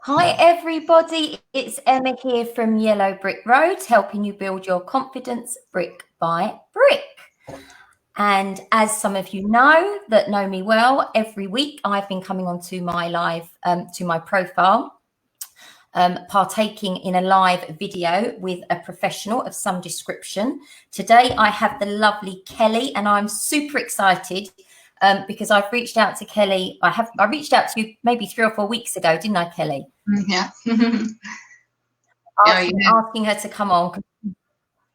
Hi everybody, it's Emma here from Yellow Brick Road, helping you build your confidence brick by brick. And as some of you know that know me well, every week I've been coming onto my live, to my profile, partaking in a live video with a professional of some description. Today I have the lovely Kelly, and I'm super excited because I've reached out to Kelly. I reached out to you maybe 3 or 4 weeks ago, didn't I, Kelly? Yeah. Asking her to come on.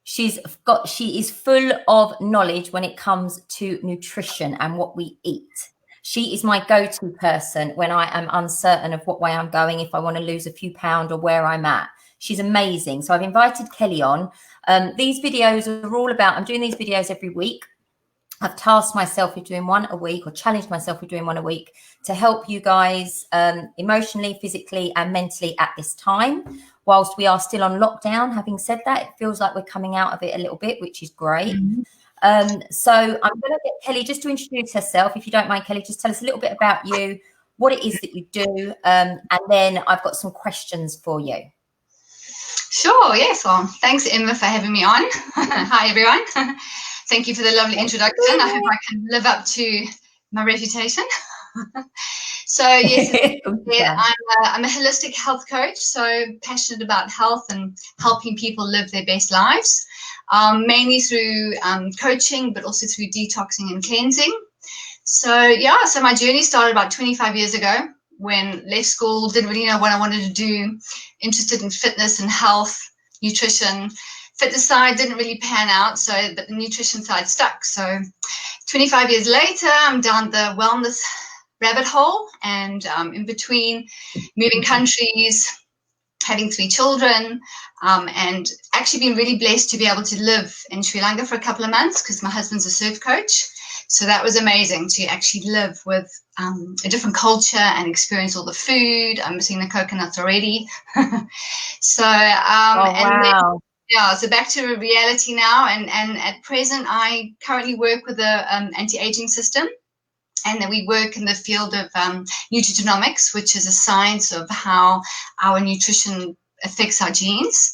She is full of knowledge when it comes to nutrition and what we eat. She is my go-to person when I am uncertain of what way I'm going, if I want to lose a few pounds or where I'm at. She's amazing. So I've invited Kelly on. These videos are all about, I'm doing these videos every week. I've tasked myself with doing one a week, or challenged myself with doing one a week, to help you guys emotionally, physically and mentally at this time, whilst we are still on lockdown. Having said that, it feels like we're coming out of it a little bit, which is great. So I'm going to get Kelly just to introduce herself. If you don't mind, Kelly, just tell us a little bit about you, what it is that you do, and then I've got some questions for you. Sure, yes. Well, thanks, Emma, for having me on. Hi, everyone. Thank you for the lovely introduction. I hope I can live up to my reputation. So, yes, I'm a holistic health coach, so passionate about health and helping people live their best lives, mainly through coaching, but also through detoxing and cleansing. So, yeah, so my journey started about 25 years ago when left school, didn't really know what I wanted to do, interested in fitness and health, nutrition. Fitness side didn't really pan out, but the nutrition side stuck. So 25 years later, I'm down the wellness rabbit hole, and in between moving countries, having 3 children, and actually been really blessed to be able to live in Sri Lanka for a couple of months because my husband's a surf coach. So that was amazing to actually live with a different culture and experience all the food. I'm missing the coconuts already. So, wow. So back to reality now. And at present, I currently work with the anti-aging system. And then we work in the field of nutrigenomics, which is a science of how our nutrition affects our genes.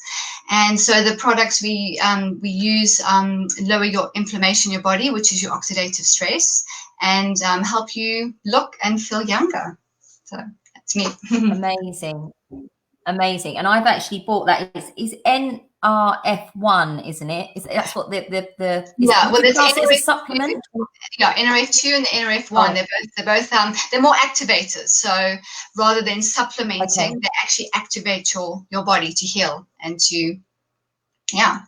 And so the products we use lower your inflammation in your body, which is your oxidative stress, and help you look and feel younger. So that's me. Amazing. And I've actually bought that. Is NRF1, isn't it? That's what the yeah. Well, there's NRF, a supplement. Yeah, NRF2 and the NRF1. Oh. They're more activators. So rather than supplementing, they actually activate your body to heal and to, yeah.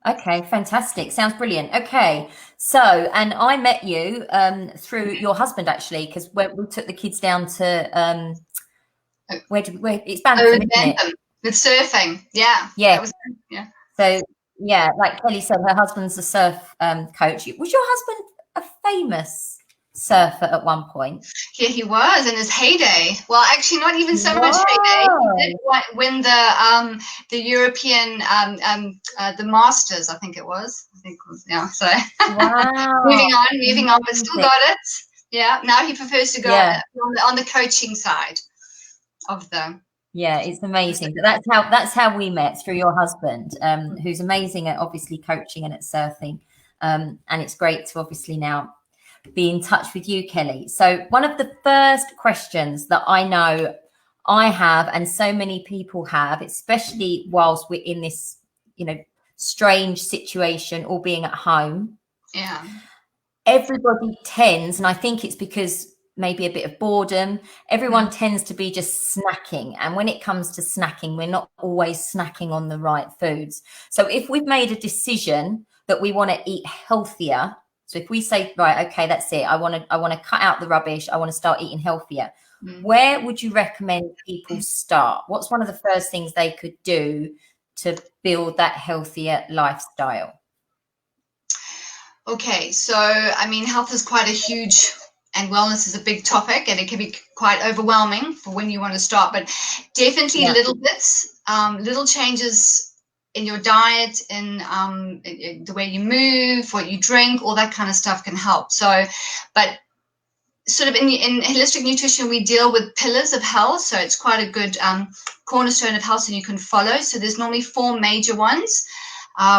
Okay, fantastic. Sounds brilliant. Okay, so, and I met you through your husband, actually, because when we took the kids down to where it's Bantam, isn't it? With surfing, yeah. Yeah. Yeah. So yeah, like Kelly said, her husband's a surf coach. Was your husband a famous surfer at one point? Yeah, he was in his heyday. Well, actually, not even so much heyday. He did win the European the Masters, I think it was. Yeah. So wow. moving on, but still got it. Yeah. Now he prefers to go on the coaching side of the. Yeah, it's amazing. But that's how we met, through your husband, who's amazing at obviously coaching and at surfing. And it's great to obviously now be in touch with you, Kelly. So one of the first questions that I know I have, and so many people have, especially whilst we're in this, strange situation, all being at home. Yeah. Everybody tends, and I think it's because maybe a bit of boredom, everyone tends to be just snacking. And when it comes to snacking, we're not always snacking on the right foods. So if we've made a decision that we want to eat healthier, so if we say, right, okay, that's it, I want to cut out the rubbish, I want to start eating healthier, where would you recommend people start? What's one of the first things they could do to build that healthier lifestyle? Okay, so I mean, health is quite a huge, and wellness is a big topic, and it can be quite overwhelming for when you want to start, but definitely little bits, little changes in your diet, in the way you move, what you drink, all that kind of stuff can help. So, but sort of in holistic nutrition, we deal with pillars of health. So it's quite a good cornerstone of health and you can follow. So there's normally 4 major ones,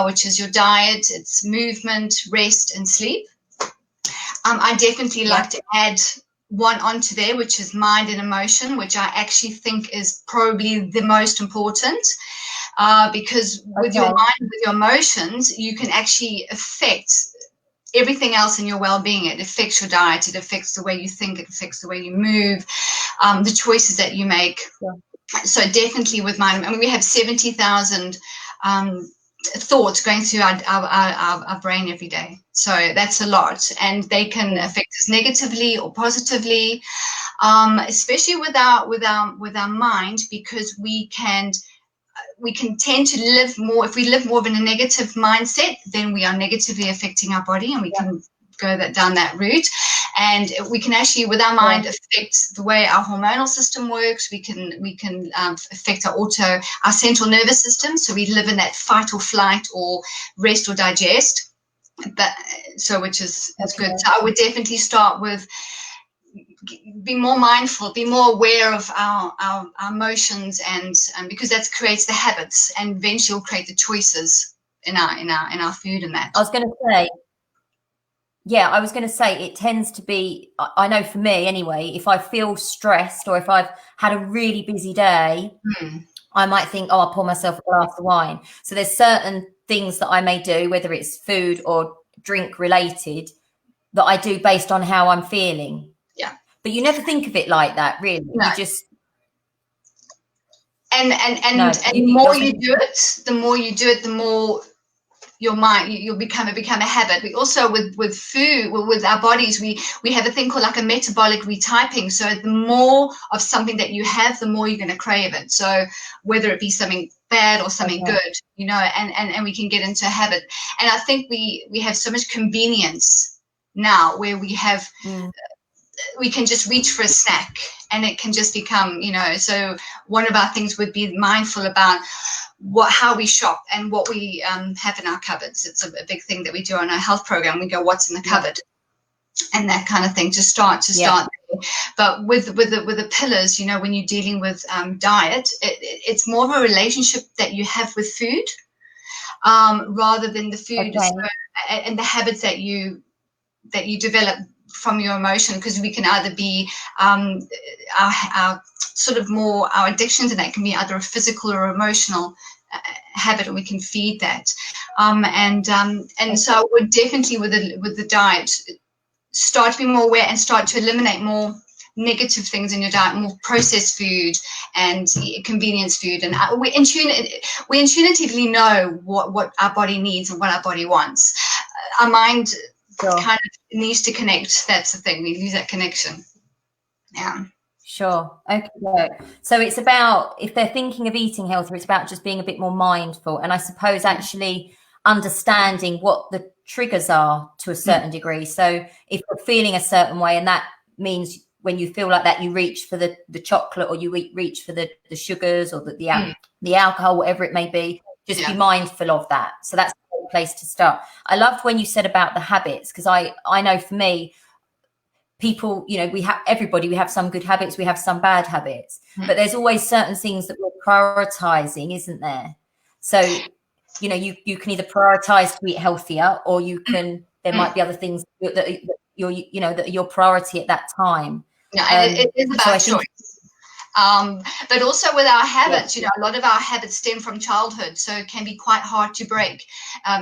which is your diet, it's movement, rest, and sleep. I definitely like to add one onto there, which is mind and emotion, which I actually think is probably the most important. Because with your mind, with your emotions, you can actually affect everything else in your well-being. It affects your diet, it affects the way you think, it affects the way you move, the choices that you make. So definitely with mind, I mean, we have 70,000 thoughts going through our brain every day. So that's a lot, and they can affect us negatively or positively, especially with our mind, because we can tend to live more. If we live more in a negative mindset, then we are negatively affecting our body, and we can go down that route. And we can actually, with our mind, affect the way our hormonal system works. We can affect our central nervous system. So we live in that fight or flight or rest or digest. But which is good. So I would definitely start with be more mindful, be more aware of our emotions, and because that creates the habits, and eventually will create the choices in our food and that. I was going to say it tends to be, I know for me anyway, if I feel stressed or if I've had a really busy day, I might think, oh, I'll pour myself a glass of wine. So there's certain things that I may do, whether it's food or drink related, that I do based on how I'm feeling. Yeah. But you never think of it like that, really. No. You just... And the more you do it, the more your mind, you'll become a habit. We also, with food, with our bodies, we have a thing called like a metabolic retyping. So the more of something that you have, the more you're going to crave it. So whether it be something bad or something good, and we can get into a habit. And I think we have so much convenience now, where we have we can just reach for a snack, and it can just become, so one of our things would be mindful about how we shop and what we have in our cupboards. It's a big thing that we do on our health program. We go, what's in the cupboard, and that kind of thing to start there. But with the pillars, when you're dealing with diet, it's more of a relationship that you have with food, rather than the food and the habits that you develop from your emotion, because we can either be our sort of more our addictions, and that can be either a physical or emotional habit, and we can feed that. So I would definitely with the diet start to be more aware and start to eliminate more negative things in your diet, more processed food and convenience food. And we intuitively know what our body needs and what our body wants. Our mind kind of needs to connect. That's the thing. We lose that connection. Yeah. Sure. Okay. So it's about, if they're thinking of eating healthier, it's about just being a bit more mindful. And I suppose actually understanding what the triggers are to a certain degree. So if you're feeling a certain way, and that means when you feel like that, you reach for the chocolate, or you reach for the sugars, or the alcohol, whatever it may be, just be mindful of that. So that's a great place to start. I loved when you said about the habits, because I know for me, people, we have some good habits, we have some bad habits, but there's always certain things that we're prioritizing, isn't there? So, you can either prioritize to eat healthier, or there might be other things that you're, that are your priority at that time. Yeah, and it is about choice. But also with our habits, a lot of our habits stem from childhood, so it can be quite hard to break,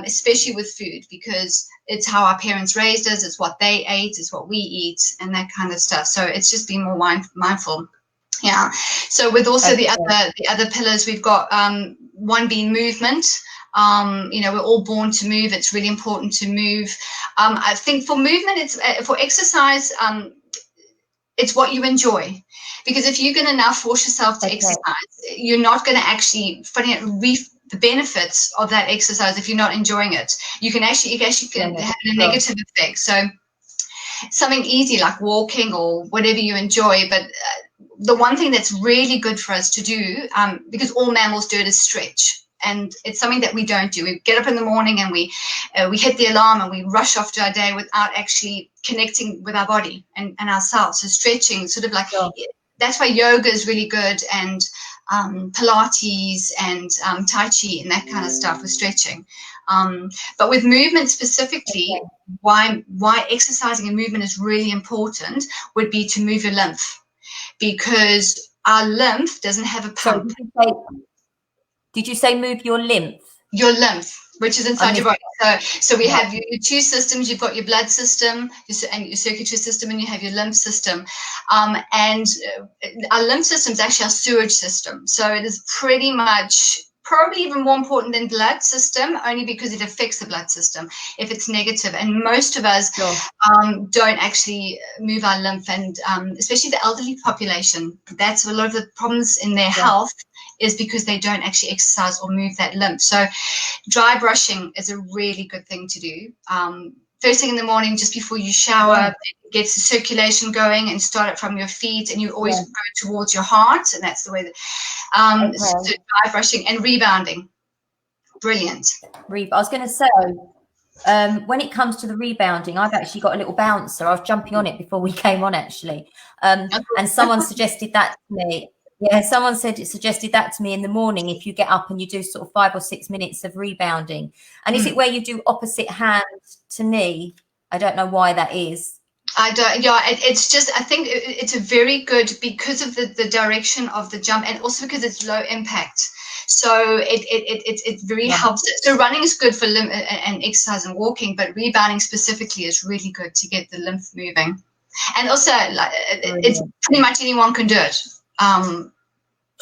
especially with food, because it's how our parents raised us, it's what they ate, it's what we eat, and that kind of stuff. So it's just being more mindful. Yeah. So with also the other pillars, we've got one being movement. We're all born to move. It's really important to move. I think for movement, it's for exercise. It's what you enjoy, because if you're going to now force yourself to exercise, you're not going to actually reap the benefits of that exercise if you're not enjoying it. You can actually have a negative effect. So something easy like walking or whatever you enjoy, but the one thing that's really good for us to do, because all mammals do it, is stretch. and it's something that we don't do. We get up in the morning and we hit the alarm and we rush off to our day without actually connecting with our body and ourselves. So stretching, sort of like, Sure. that's why yoga is really good, and Pilates and Tai Chi and that kind of stuff with stretching. But with movement specifically, Okay. why exercising and movement is really important would be to move your lymph, because our lymph doesn't have a Sorry, pump. did you say move your lymph? Your lymph, which is I inside your missed body. So we that. have your two systems. You've got your blood system and your circulatory system, and you have your lymph system. And our lymph system is actually our sewage system. So it is pretty much probably even more important than blood system, only because it affects the blood system if it's negative. And most of us Sure. don't actually move our lymph, and especially the elderly population. That's a lot of the problems in their health, is because they don't actually exercise or move that lymph. So dry brushing is a really good thing to do. First thing in the morning, just before you shower, it gets the circulation going, and start it from your feet, and you always go towards your heart, and that's the way that, so dry brushing and rebounding. Brilliant. I was going to say, when it comes to the rebounding, I've actually got a little bouncer. I was jumping on it before we came on, actually. And someone suggested that to me. Yeah, someone suggested that to me in the morning. If you get up and you do sort of 5 or 6 minutes of rebounding, and is it where you do opposite hand to knee? I don't know why that is. I don't. Yeah, it's just. I think it's a very good, because of the direction of the jump, and also because it's low impact. So it very helps. So running is good for lymph and exercise and walking, but rebounding specifically is really good to get the lymph moving. And also, like, it's pretty much anyone can do it. And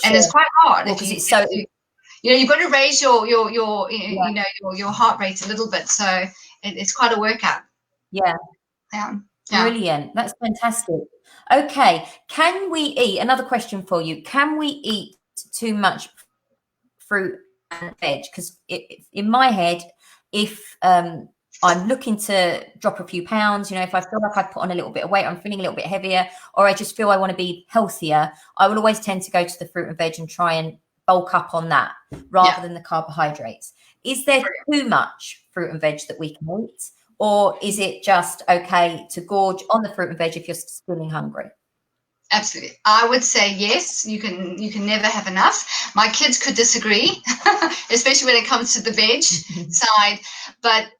it's quite hard because it's so. You've got to raise your heart rate a little bit. So it's quite a workout. Yeah. Brilliant. That's fantastic. Okay. Can we eat? Another question for you. Can we eat too much fruit and veg? Because in my head, if I'm looking to drop a few pounds, if I feel like I've put on a little bit of weight, I'm feeling a little bit heavier, or I just feel I want to be healthier, I will always tend to go to the fruit and veg and try and bulk up on that rather than the carbohydrates. Is there too much fruit and veg that we can eat? Or is it just okay to gorge on the fruit and veg if you're feeling hungry? Absolutely. I would say yes, you can never have enough. My kids could disagree, especially when it comes to the veg side. But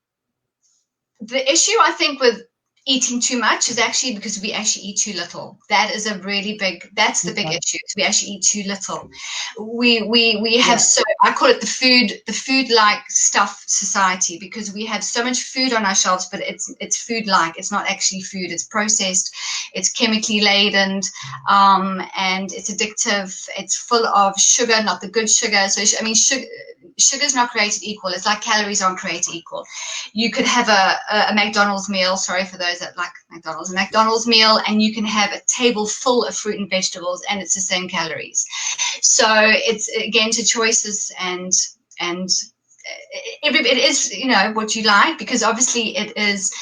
the issue, I think, with eating too much is actually because we actually eat too little. That is that's the big issue. We actually eat too little. We have I call it the food like stuff society, because we have so much food on our shelves, but it's food like. It's not actually food. It's processed, it's chemically laden, and it's addictive. It's full of sugar, not the good sugar. So sugar is not created equal. It's like calories aren't created equal. You could have a McDonald's meal, sorry for those that like McDonald's, a McDonald's meal, and you can have a table full of fruit and vegetables, and it's the same calories. So it's, again, to choices, and it is, what you like, because obviously it is,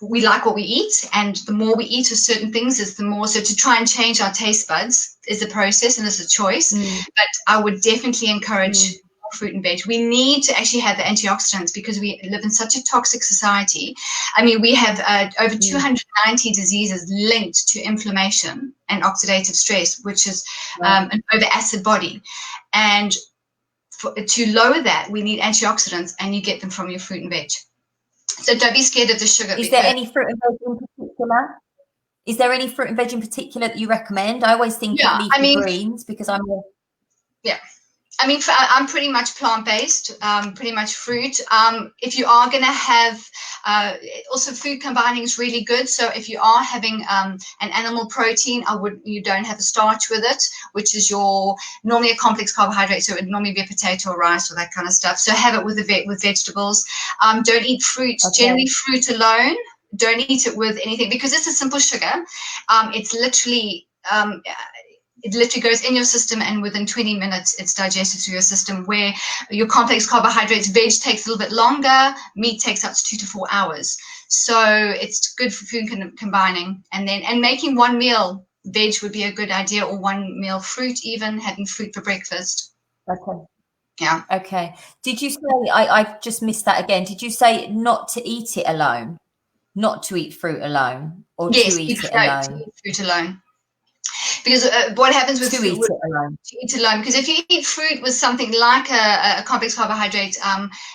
we like what we eat, and the more we eat of certain things is the more. So to try and change our taste buds is a process and is a choice. But I would definitely encourage fruit and veg. We need to actually have the antioxidants, because we live in such a toxic society. I mean, we have over 290 diseases linked to inflammation and oxidative stress, which is an over acid body. And to lower that, we need antioxidants, and you get them from your fruit and veg. So don't be scared of the sugar. Is there any fruit and veg in particular? Is there any fruit and veg in particular that you recommend? I always think of leafy greens, because I'm more. Yeah. I mean, I'm pretty much plant-based, pretty much fruit. If you are going to have, also food combining is really good. So if you are having an animal protein, you don't have a starch with it, which is normally a complex carbohydrate. So it would normally be a potato or rice or that kind of stuff. So have it with vegetables. Don't eat fruit, generally fruit alone. Don't eat it with anything, because it's a simple sugar. It literally goes in your system, and within 20 minutes, it's digested through your system, where your complex carbohydrates, veg takes a little bit longer, meat takes up to 2 to 4 hours. So it's good for food combining. And making one meal veg would be a good idea, or one meal fruit, even having fruit for breakfast. Okay. Yeah. Okay. Did you say, I just missed that again. Did you say not to eat it alone? Not to eat fruit alone, or Yes, to eat it to alone? eat fruit alone. Because what happens with To food, eat it alone. to eat alone, because if you eat fruit with something like a complex carbohydrate,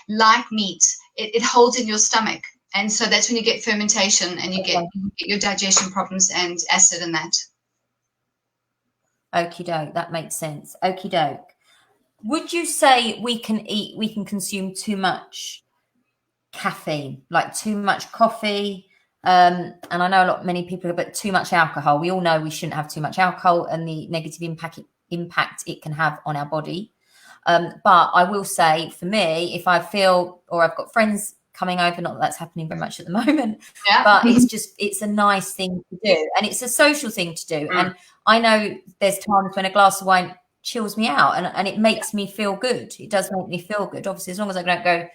like meat, it holds in your stomach. And so that's when you get fermentation and Okay. you get your digestion problems and acid and that. Okie doke. That makes sense. Okie doke. Would you say we can consume too much caffeine, like too much coffee? And I know many people, but too much alcohol. We all know we shouldn't have too much alcohol and the negative impact it can have on our body. But I will say, for me, if I feel, or I've got friends coming over, not that that's happening very much at the moment, Yeah. but it's a nice thing to do, and it's a social thing to do. Mm. And I know there's times when a glass of wine chills me out, and it makes me feel good. It does make me feel good, obviously, as long as I don't go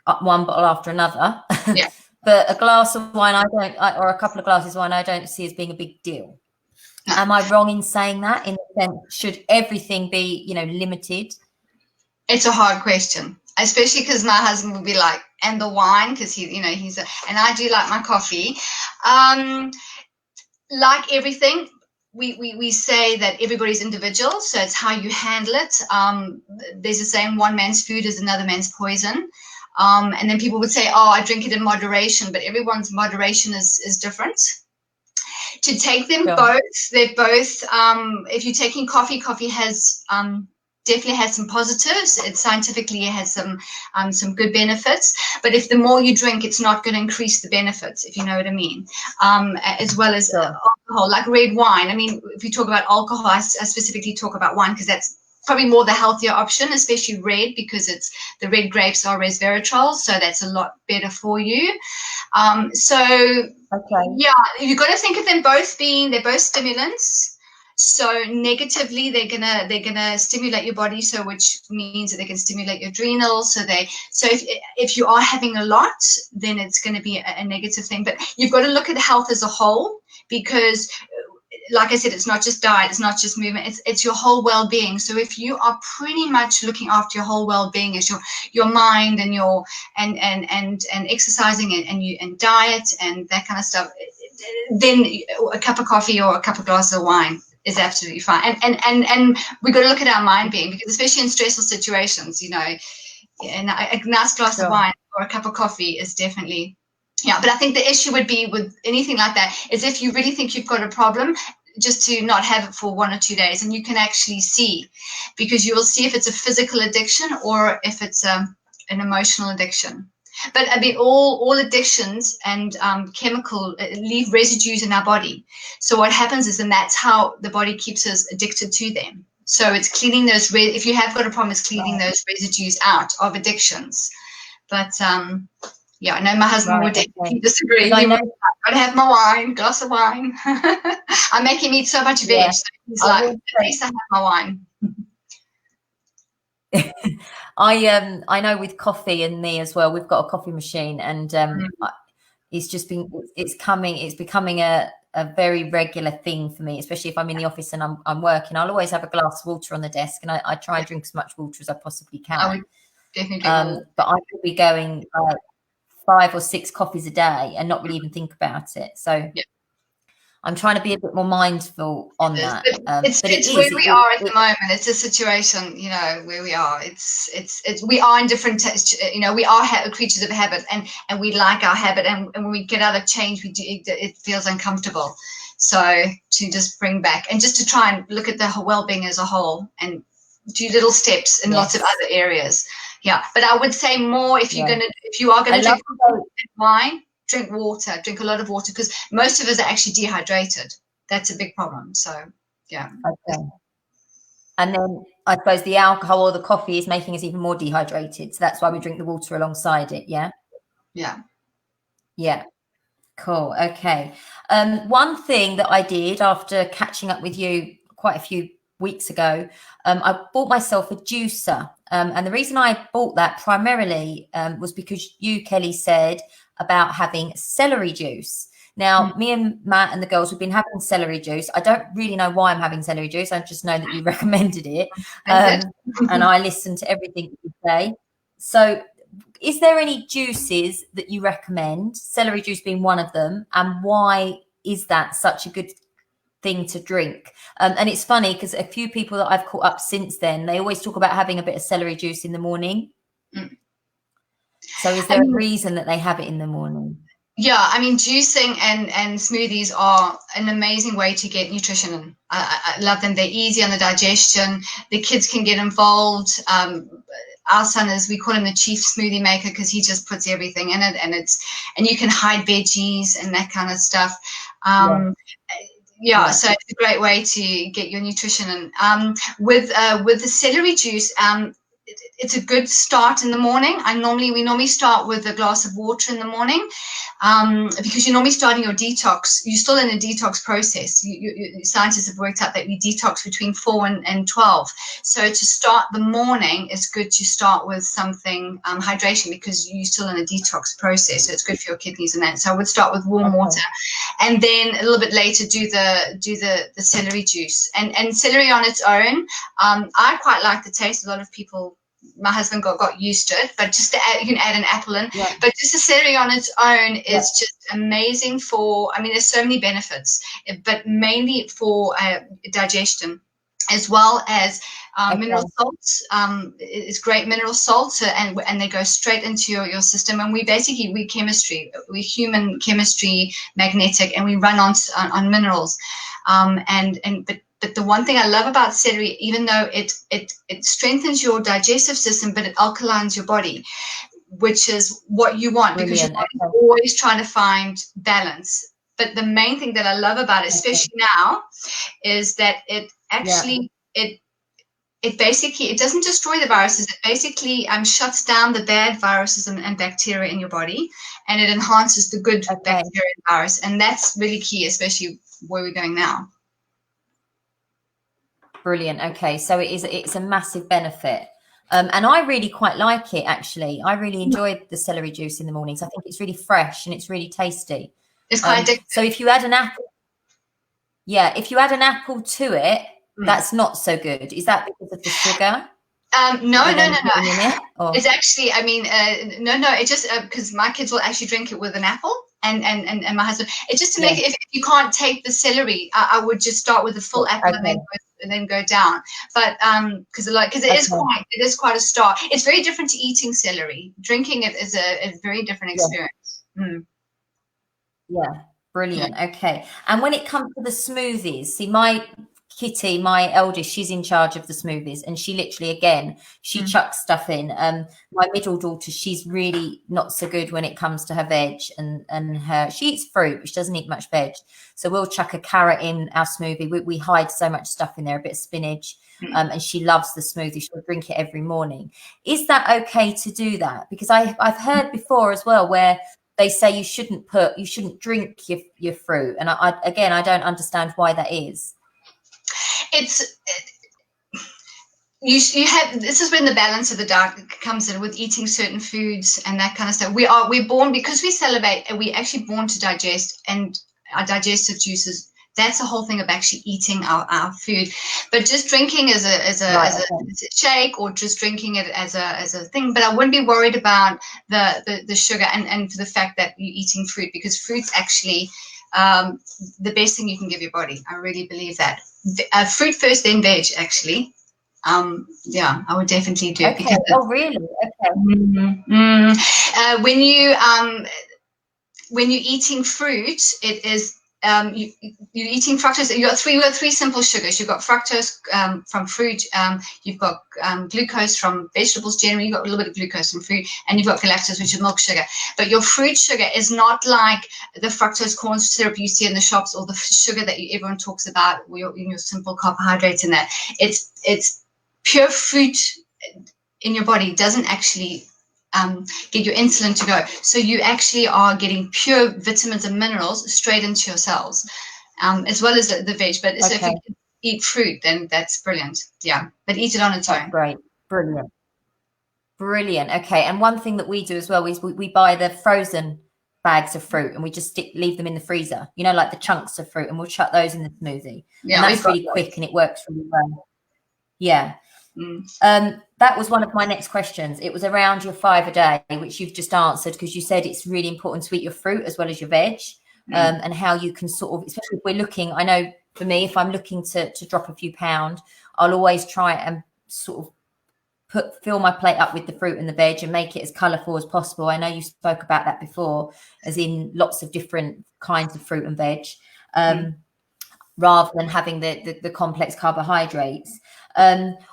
up one bottle after another. Yeah. But a glass of wine, or a couple of glasses of wine, I don't see as being a big deal. No. Am I wrong in saying that? In the sense, should everything be, limited? It's a hard question, especially because my husband would be like, and the wine, because and I do like my coffee. Like everything, we say that everybody's individual, so it's how you handle it. There's a saying, one man's food is another man's poison. And then people would say, oh, I drink it in moderation, but everyone's moderation is different. To take them Sure. both, they're both, if you're taking coffee, coffee has definitely has some positives. It scientifically has some good benefits. But if the more you drink, it's not going to increase the benefits, if you know what I mean. As well as Sure. alcohol, like red wine. I mean, if you talk about alcohol, I specifically talk about wine because that's probably more the healthier option, especially red, because the red grapes are resveratrol, so that's a lot better for you. Okay. Yeah, you've got to think of them both they're both stimulants. So negatively, they're gonna stimulate your body, so which means that they can stimulate your adrenals. So if you are having a lot, then it's going to be a negative thing. But you've got to look at health as a whole, because like I said, it's not just diet, it's not just movement, it's your whole well-being. So if you are pretty much looking after your whole well-being as your mind and your and exercising and diet and that kind of stuff, then a cup of coffee or a couple of glasses of wine is absolutely fine. And we've got to look at our mind being, because especially in stressful situations, and a nice glass of wine or a cup of coffee is definitely. Yeah, but I think the issue would be with anything like that is if you really think you've got a problem, just to not have it for 1 or 2 days, and you can actually see, because you will see if it's a physical addiction or if it's an emotional addiction. But I mean, all addictions and chemical leave residues in our body. So what happens is, and that's how the body keeps us addicted to them. So it's cleaning those. If you have got a problem, it's cleaning those residues out of addictions. But yeah, I know my husband would definitely disagree. He would, I'd have my wine, glass of wine. I make him eat so much veg. So he's like, at least I have my wine. I know with coffee and me as well, we've got a coffee machine, and it's becoming a very regular thing for me, especially if I'm in the office and I'm working. I'll always have a glass of water on the desk, and I try and drink as much water as I possibly can. I would definitely but I could be going 5 or 6 coffees a day and not really even think about it. So I'm trying to be a bit more mindful on that. It's where we are at the moment. It's a situation, where we are. We are in different, we are creatures of habit, and we like our habit. And when we get out of change, it feels uncomfortable. So to just bring back and just to try and look at the well-being as a whole and do little steps in lots of other areas. Yeah, but I would say more if you are gonna drink wine, drink water, drink a lot of water, because most of us are actually dehydrated. That's a big problem. So yeah. Okay. And then I suppose the alcohol or the coffee is making us even more dehydrated. So that's why we drink the water alongside it. Yeah. Yeah. Yeah. Cool. Okay. One thing that I did after catching up with you quite a few weeks ago, I bought myself a juicer. And the reason I bought that primarily was because you, Kelly, said about having celery juice. Now, me and Matt and the girls, we've been having celery juice. I don't really know why I'm having celery juice. I just know that you recommended it. And I listen to everything you say. So is there any juices that you recommend, celery juice being one of them, and why is that such a good thing to drink? And it's funny because a few people that I've caught up since then, they always talk about having a bit of celery juice in the morning. So is there a reason that they have it in the morning? Yeah, I mean, juicing and smoothies are an amazing way to get nutrition in. I love them. They're easy on the digestion. The kids can get involved. Our son we call him the chief smoothie maker because he just puts everything in it, and you can hide veggies and that kind of stuff. So it's a great way to get your nutrition in. With the celery juice, it's a good start in the morning. We normally start with a glass of water in the morning, because you're normally starting your detox. You're still in a detox process. Scientists have worked out that we detox between 4 and 12. So to start the morning, it's good to start with something hydration because you're still in a detox process. So it's good for your kidneys and that. So I would start with warm water, and then a little bit later do the celery juice and celery on its own. I quite like the taste. A lot of people. My husband got used to it, but just you can add an apple in. Yeah. But just the celery on its own is just amazing there's so many benefits, but mainly for digestion, as well as mineral salts. It's great mineral salts, and they go straight into your system. And we're human chemistry magnetic, and we run on minerals. But the one thing I love about celery, even though it strengthens your digestive system, but it alkalines your body, which is what you want. Brilliant. Because your body's always trying to find balance. But the main thing that I love about it, especially now, is that it actually it doesn't destroy the viruses. It basically shuts down the bad viruses and bacteria in your body, and it enhances the good bacteria and virus. And that's really key, especially where we're going now. Brilliant. Okay, so it's a massive benefit. And I really quite like it, actually. I really enjoy the celery juice in the mornings. I think it's really fresh and it's really tasty. It's quite addictive. So if you add an apple, if you add an apple to it, that's not so good. Is that because of the sugar? No. It's actually, it just because my kids will actually drink it with an apple, and my husband. It's just to make it. If you can't take the celery, I would just start with the full apple and then go down. But because it is quite a start. It's very different to eating celery. Drinking it is a very different experience. Yeah, brilliant. Okay, and when it comes to the smoothies, see my Kitty, my eldest, she's in charge of the smoothies, and she literally she chucks stuff in. My middle daughter, she's really not so good when it comes to her veg, and she eats fruit, but she doesn't eat much veg. So we'll chuck a carrot in our smoothie. We hide so much stuff in there, a bit of spinach, and she loves the smoothie. She'll drink it every morning. Is that okay to do that? Because I've heard before as well where they say you shouldn't drink your fruit, and I don't understand why that is. This is when the balance of the diet comes in with eating certain foods and that kind of stuff. We're born, because we salivate, and we're actually born to digest, and our digestive juices. That's the whole thing of actually eating our food. But just drinking as a shake, or just drinking it as a thing. But I wouldn't be worried about the sugar and the fact that you're eating fruit, because fruit's actually the best thing you can give your body. I really believe that. Fruit first, then veg, actually. I would definitely do it. Okay. Oh, really? Okay. When you're eating fruit, it is you're eating fructose. You've got three simple sugars. You've got fructose from fruit. You've got glucose from vegetables. Generally, you've got a little bit of glucose from fruit, and you've got galactose, which is milk sugar. But your fruit sugar is not like the fructose corn syrup you see in the shops, or the sugar that everyone talks about, in your simple carbohydrates. And that it's pure fruit in your body doesn't actually get your insulin to go. So you actually are getting pure vitamins and minerals straight into your cells, as well as the veg. But so if you eat fruit, then that's brilliant. Yeah, but eat it on its own. Great, brilliant. Okay, and one thing that we do as well is we buy the frozen bags of fruit, and we just leave them in the freezer, you know, like the chunks of fruit, and we'll chuck those in the smoothie. Yeah, and that's really quick and it works really well. Yeah. That was one of my next questions. It was around your 5 a day, which you've just answered, because you said it's really important to eat your fruit as well as your veg, and how you can sort of, especially if we're looking, I know for me, if I'm looking to drop a few pounds, I'll always try and sort of fill my plate up with the fruit and the veg and make it as colourful as possible. I know you spoke about that before, as in lots of different kinds of fruit and veg, rather than having the complex carbohydrates.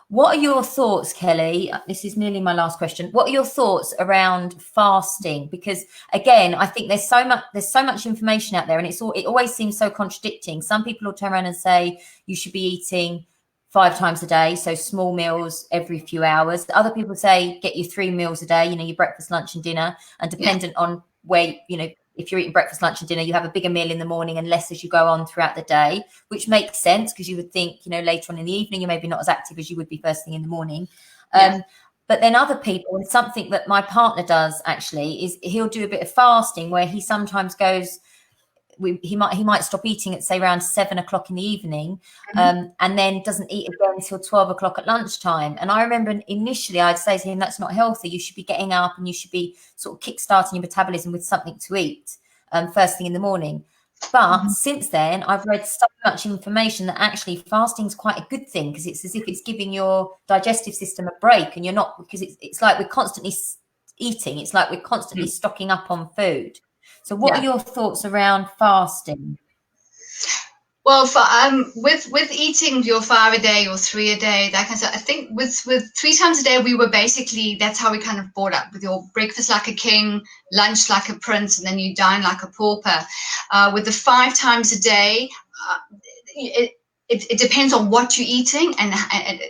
What are your thoughts, Kelly? This is nearly my last question. What are your thoughts around fasting? Because again, I think there's so much information out there, and it always seems so contradicting. Some people will turn around and say you should be eating 5 times a day, so small meals every few hours. Other people say get you 3 meals a day, you know, your breakfast, lunch and dinner, and dependent on where, you know, if you're eating breakfast, lunch and dinner, you have a bigger meal in the morning and less as you go on throughout the day, which makes sense, because you would think, you know, later on in the evening, you're maybe not as active as you would be first thing in the morning. But then other people, and something that my partner does actually, is he'll do a bit of fasting where he sometimes goes, he might stop eating at, say, around 7 o'clock in the evening, and then doesn't eat again until 12 o'clock at lunchtime. And I remember initially I'd say to him, that's not healthy. You should be getting up and you should be sort of kickstarting your metabolism with something to eat first thing in the morning. But since then, I've read so much information that actually fasting is quite a good thing, because it's as if it's giving your digestive system a break, and you're not, because it's like we're constantly eating. It's like we're constantly stocking up on food. So what are your thoughts around fasting? Well, for, with eating your 5 a day or 3 a day, that kind of stuff, I think with 3 times a day, we were basically, that's how we kind of brought up, with your breakfast like a king, lunch like a prince, and then you dine like a pauper. With the 5 times a day, it depends on what you're eating, and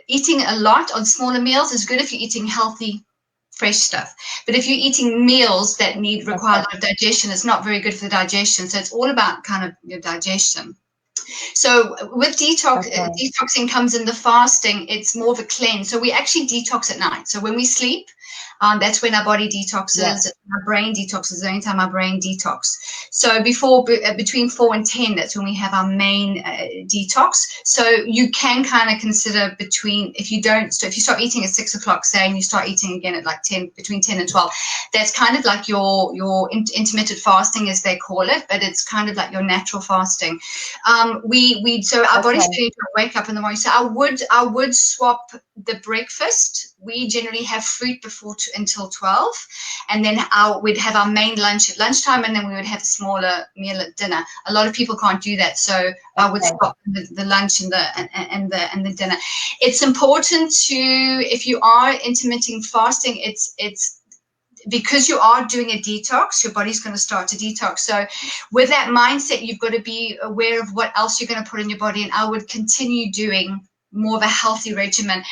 eating a lot on smaller meals is good if you're eating healthy, fresh stuff. But if you're eating meals that require a lot of digestion, it's not very good for the digestion. So it's all about kind of your digestion. So with detoxing comes in the fasting, it's more of a cleanse. So we actually detox at night. So when we sleep, that's when our body detoxes, our brain detoxes, the only time our brain detox. So between 4 and 10, that's when we have our main detox. So you can kind of consider if you start eating at 6 o'clock, say, and you start eating again at like 10, between 10 and 12, that's kind of like your intermittent fasting, as they call it, but it's kind of like your natural fasting. So our body's going to wake up in the morning. So I would swap the breakfast. We generally have fruit until 12, and then we'd have our main lunch at lunchtime, and then we would have a smaller meal at dinner. A lot of people can't do that, so I would swap the lunch and the dinner. It's important to, if you are intermittent fasting, it's because you are doing a detox, your body's going to start to detox. So with that mindset, you've got to be aware of what else you're going to put in your body, and I would continue doing more of a healthy regimen.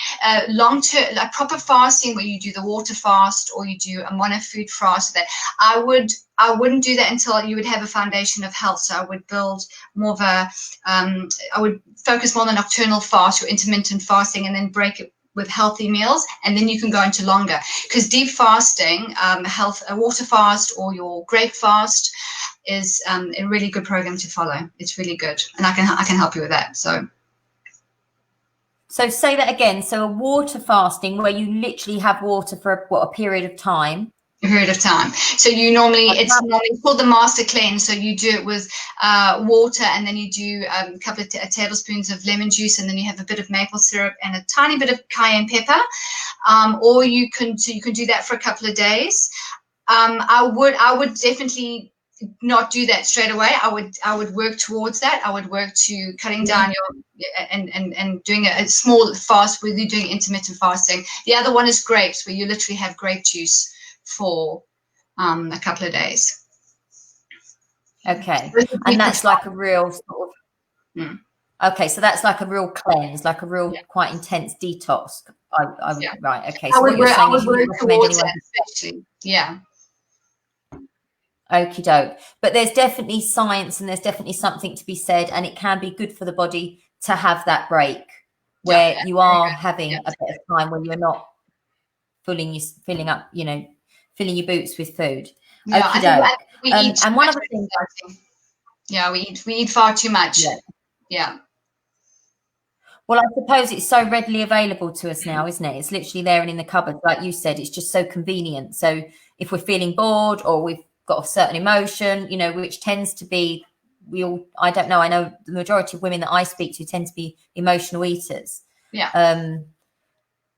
Long-term, like proper fasting, where you do the water fast or you do a mono-food fast, that I wouldn't do that until you would have a foundation of health. So I would build more of I would focus more on the nocturnal fast or intermittent fasting, and then break it with healthy meals, and then you can go into longer. Because deep fasting, a water fast or your grape fast is a really good program to follow. It's really good, and I can help you with that. So say that again. So a water fasting, where you literally have water for a period of time. So you it's called the master cleanse. So you do it with water, and then you do a couple of tablespoons of lemon juice, and then you have a bit of maple syrup and a tiny bit of cayenne pepper. Or you can do that for a couple of days. I would definitely not do that straight away. I would work towards that. I would work to cutting down and doing a small fast where you're doing intermittent fasting. The other one is grapes, where you literally have grape juice for a couple of days. Okay, and that's like a real sort of. Okay, so that's like a real cleanse, like a real quite intense detox. I would, right. Okay, so what you're saying is you wouldn't recommend anyone. Yeah. Okie doke. But there's definitely science, and there's definitely something to be said, and it can be good for the body to have that break where you are having a bit of time when you're not filling your boots with food. Yeah, I think we eat and one other thing, yeah, we eat far too much. Yeah. Well, I suppose it's so readily available to us now, isn't it? It's literally there and in the cupboard, like you said. It's just so convenient. So if we're feeling bored or we've got a certain emotion, which tends to be, I don't know, I know the majority of women that I speak to tend to be emotional eaters. Yeah.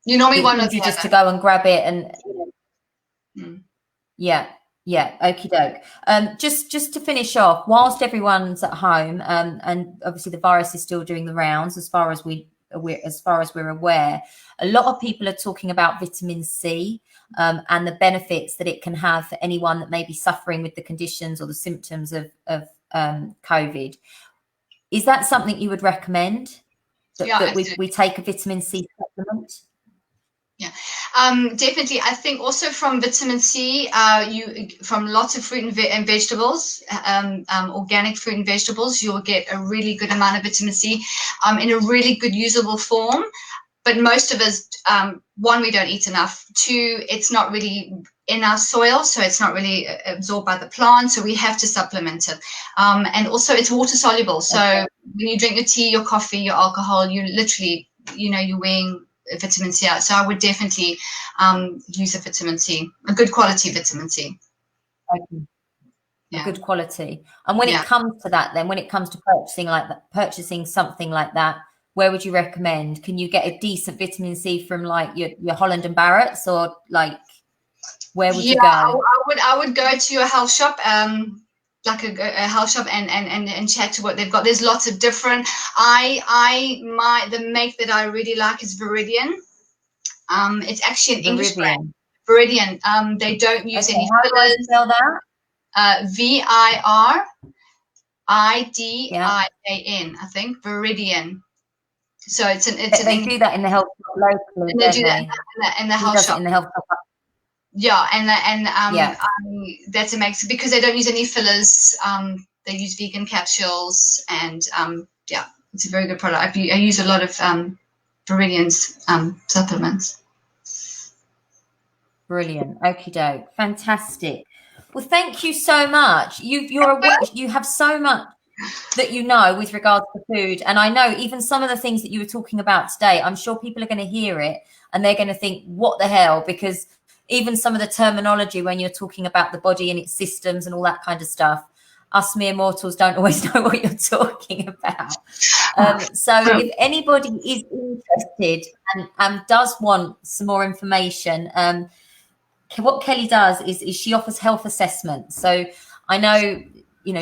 You normally one easy just to go and grab it and yeah. Okie doke. Just to finish off, whilst everyone's at home, and obviously the virus is still doing the rounds, as far as we're aware, a lot of people are talking about vitamin C and the benefits that it can have for anyone that may be suffering with the conditions or the symptoms of COVID. Is that something you would recommend? That we take a vitamin C supplement? Yeah, definitely. I think also from vitamin C, from lots of fruit and vegetables, organic fruit and vegetables, you'll get a really good amount of vitamin C in a really good usable form. But most of us, one, we don't eat enough. Two, it's not really in our soil, so it's not really absorbed by the plant, so we have to supplement it. And also it's water soluble. So when you drink your tea, your coffee, your alcohol, you literally, you're weighing vitamin C out. So I would definitely use a vitamin C, a good quality vitamin C. Okay. A good quality. And when it comes to that, then when it comes to purchasing something like that, where would you recommend? Can you get a decent vitamin C from like your Holland and Barrett's, or like where would you go? I would go to a health shop, like a health shop, and check to what they've got. There's lots of different. The make that I really like is Viridian. It's actually an English brand. Viridian. They don't use any fillers. How do I spell that? Viridian, I think. Viridian. So they do that in the health shop locally. And they do that in the health shop. In the health shop. Yeah, and that's a mix because they don't use any fillers. They use vegan capsules, and it's a very good product. I use a lot of Viridian's supplements. Brilliant. Okie doke. Fantastic. Well, thank you so much. You have so much that with regards to food, and I know even some of the things that you were talking about today, I'm sure people are going to hear it and they're going to think, what the hell? Because even some of the terminology when you're talking about the body and its systems and all that kind of stuff, us mere mortals don't always know what you're talking about. So if anybody is interested and does want some more information, what Kelly does is she offers health assessments. So I know,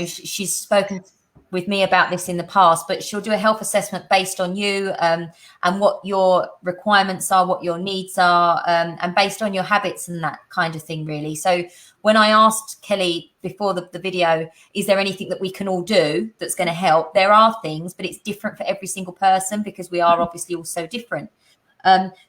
she's spoken with me about this in the past, but she'll do a health assessment based on you and what your requirements are, what your needs are, and based on your habits and that kind of thing, really. So when I asked Kelly before the video, is there anything that we can all do that's going to help? There are things, but it's different for every single person because we are obviously all so different.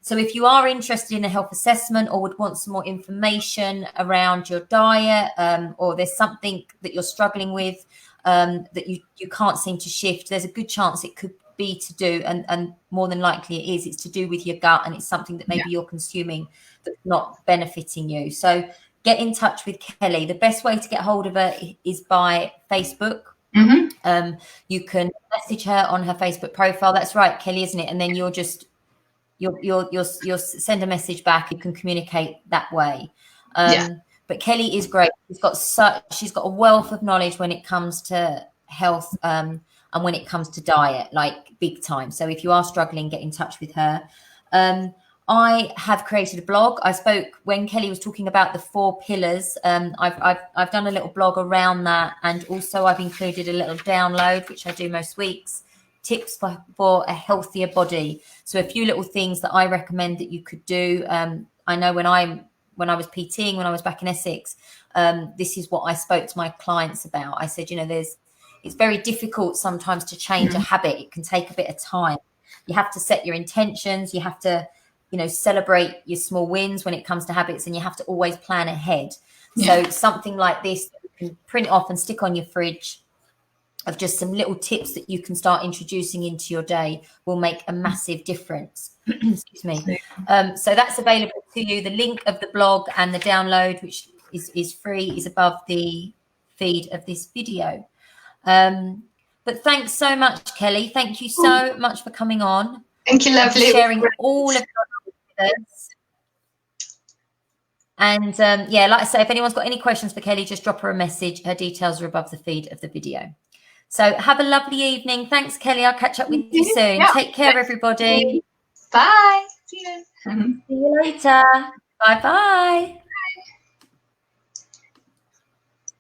So if you are interested in a health assessment or would want some more information around your diet, or there's something that you're struggling with that you can't seem to shift, there's a good chance it could be to do, and more than likely it's to do with your gut, and it's something that maybe you're consuming that's not benefiting you. So get in touch with Kelly. The best way to get hold of her is by Facebook. You can message her on her Facebook profile. That's right, Kelly, isn't it? And then you'll send a message back. You can communicate that way. But Kelly is great. She's got a wealth of knowledge when it comes to health and when it comes to diet, like big time. So if you are struggling, get in touch with her. I have created a blog. I spoke when Kelly was talking about the 4 pillars. I've done a little blog around that, and also I've included a little download, which I do most weeks. Tips for a healthier body. So a few little things that I recommend that you could do. I know when I was PTing, when I was back in Essex, this is what I spoke to my clients about. I said, it's very difficult sometimes to change a habit. It can take a bit of time. You have to set your intentions. You have to, celebrate your small wins when it comes to habits, and you have to always plan ahead. So something like this, you can print off and stick on your fridge, of just some little tips that you can start introducing into your day, will make a massive difference. Excuse me. So that's available to you, the link of the blog and the download, which is free, is above the feed of this video. But thanks so much, Kelly. Thank you so much for coming on. Thank you, lovely. For sharing all of your knowledge with us. And yeah, like I say, if anyone's got any questions for Kelly, just drop her a message. Her details are above the feed of the video. So have a lovely evening. Thanks, Kelly. I'll catch up with you soon. Yeah. Take care, everybody. Bye. See you. See you later. Bye-bye.